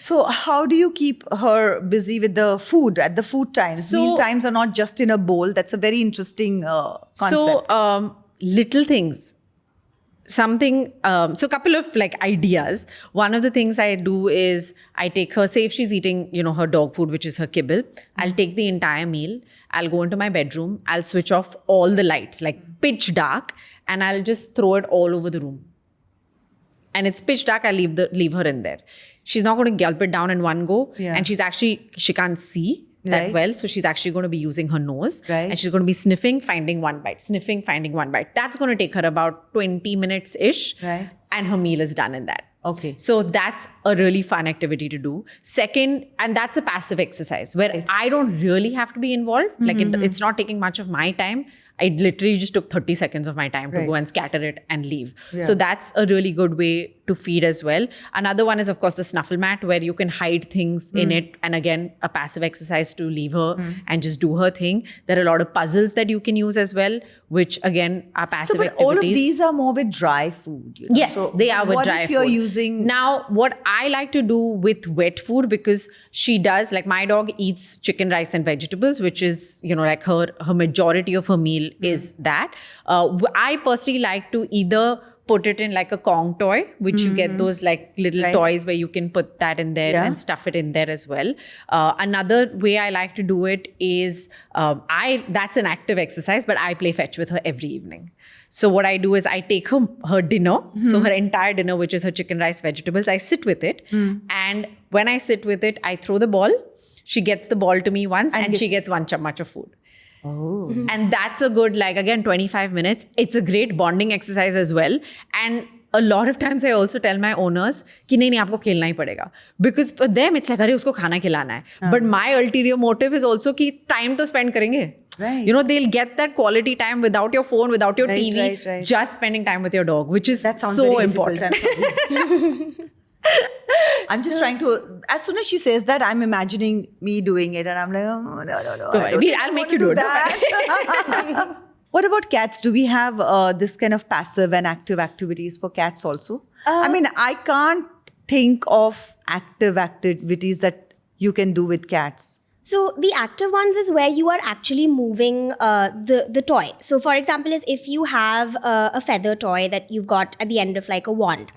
So how do you keep her busy with the food at the food times? So- Meal times are not just in a bowl. That's a very interesting concept. So little things. So a couple of like ideas. One of the things I do is I take her, say if she's eating, her dog food, which is her kibble, I'll take the entire meal. I'll go into my bedroom. I'll switch off all the lights, like pitch dark, and I'll just throw it all over the room. And it's pitch dark, I'll leave her in there. She's not going to gulp it down in one go. Yeah. And she can't see that Right. well. So she's actually going to be using her nose. Right. And she's going to be sniffing, finding one bite, sniffing, finding one bite. That's going to take her about 20 minutes-ish. Right. And her meal is done in that. Okay. So that's a really fun activity to do. Second, and that's a passive exercise where I don't really have to be involved. Like it's not taking much of my time. I literally just took 30 seconds of my time to Right. go and scatter it and leave. Yeah. So that's a really good way to feed as well. Another one is, of course, the snuffle mat where you can hide things in it. And again, a passive exercise to leave her and just do her thing. There are a lot of puzzles that you can use as well, which again are passive So, but activities. all of these are more with dry food. Yes, So they are with what dry if you're food. using... Now, what I like to do with wet food, because she does, like my dog eats chicken, rice and vegetables, which is, like her majority of her meal is that. I personally like to either put it in like a Kong toy, which you get those like little Right. toys where you can put that in there Yeah. and stuff it in there as well. Another way I like to do it is, that's an active exercise, but I play fetch with her every evening. So what I do is I take her dinner, so her entire dinner, which is her chicken, rice, vegetables, I sit with it. And when I sit with it, I throw the ball. She gets the ball to me once and she gets one chammach of food. Oh. And that's a good, like, again, 25 minutes. It's a great bonding exercise as well. And a lot of times I also tell my owners कि नहीं आपको खेलना ही पड़ेगा. Because for them, it's like, अरे उसको खाना खिलाना है. But my ulterior motive is also कि time तो spend करेंगे. Right. They'll get that quality time without your phone, without your Right, TV, right. just spending time with your dog, which is That sounds so very important. difficult. I'm just trying to... As soon as she says that, I'm imagining me doing it. And I'm like, oh, no. Don't worry. I'll make you do it. that. What about cats? Do we have this kind of passive and active activities for cats also? I mean, I can't think of active activities that you can do with cats. So the active ones is where you are actually moving the toy. So for example, is if you have a feather toy that you've got at the end of like a wand.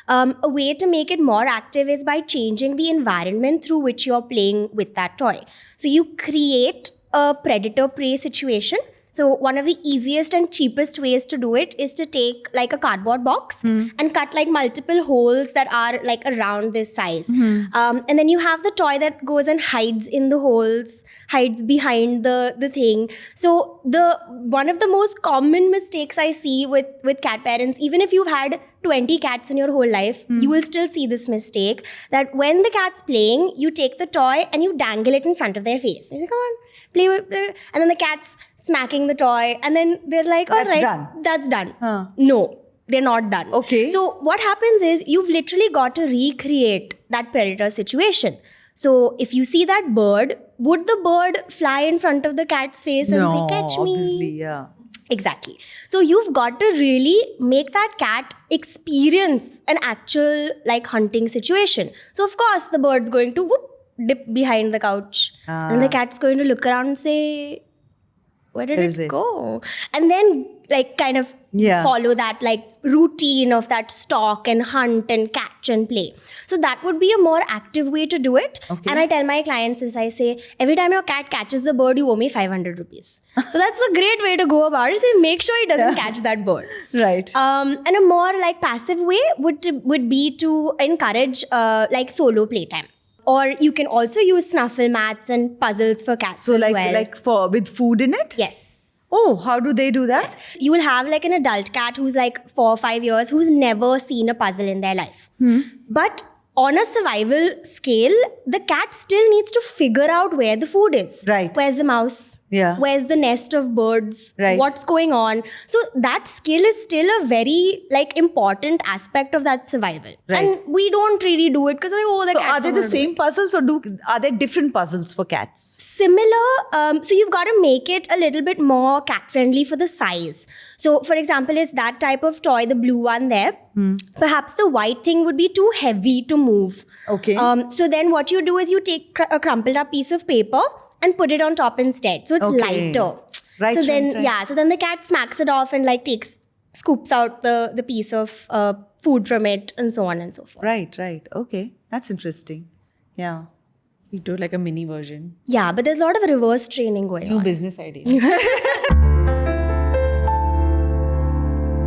A way to make it more active is by changing the environment through which you're playing with that toy. So you create a predator-prey situation. So one of the easiest and cheapest ways to do it is to take like a cardboard box and cut like multiple holes that are like around this size. And then you have the toy that goes and hides in the holes, hides behind the thing. So one of the most common mistakes I see with cat parents, even if you've had 20 cats in your whole life, you will still see this mistake that when the cat's playing, you take the toy and you dangle it in front of their face. You say, come on, play with it. And then the cat's smacking the toy and then they're like, all That's right, done. that's done. Huh. No, they're not done. Okay. So what happens is you've literally got to recreate that predator situation. So if you see that bird, would the bird fly in front of the cat's face and No, say, catch me? obviously, yeah. Exactly. So you've got to really make that cat experience an actual like hunting situation. So of course the bird's going to dip behind the couch and the cat's going to look around and say, where did Where is it it? go? And then like kind of follow that like routine of that stalk and hunt and catch and play. So that would be a more active way to do it. Okay. And I tell my clients this, I say, every time your cat catches the bird, you owe me 500 rupees. So that's a great way to go about it. So make sure he doesn't catch that bird. Right. And a more like passive way would be to encourage like solo playtime. Or you can also use snuffle mats and puzzles for cats So as like well. with food in it? Yes. Oh, how do they do that? You will have like an adult cat who's like 4 or 5 years who's never seen a puzzle in their life. But on a survival scale, the cat still needs to figure out where the food is. Right. Where's the mouse? Yeah. Where's the nest of birds? Right. What's going on? So that skill is still a very like important aspect of that survival. Right. And we don't really do it because the So cats are they don't the wanna do same it. puzzles or are there different puzzles for cats? Similar, so you've got to make it a little bit more cat friendly for the size. So, for example, is that type of toy, the blue one there, perhaps the white thing would be too heavy to move. Okay. So then what you do is you take a crumpled up piece of paper and put it on top instead. So it's Okay. lighter. Right, So then, right. yeah, so then the cat smacks it off and like scoops out the piece of food from it and so on and so forth. Right. Okay. That's interesting. Yeah. You do like a mini version. Yeah, but there's a lot of reverse training going New on. business idea.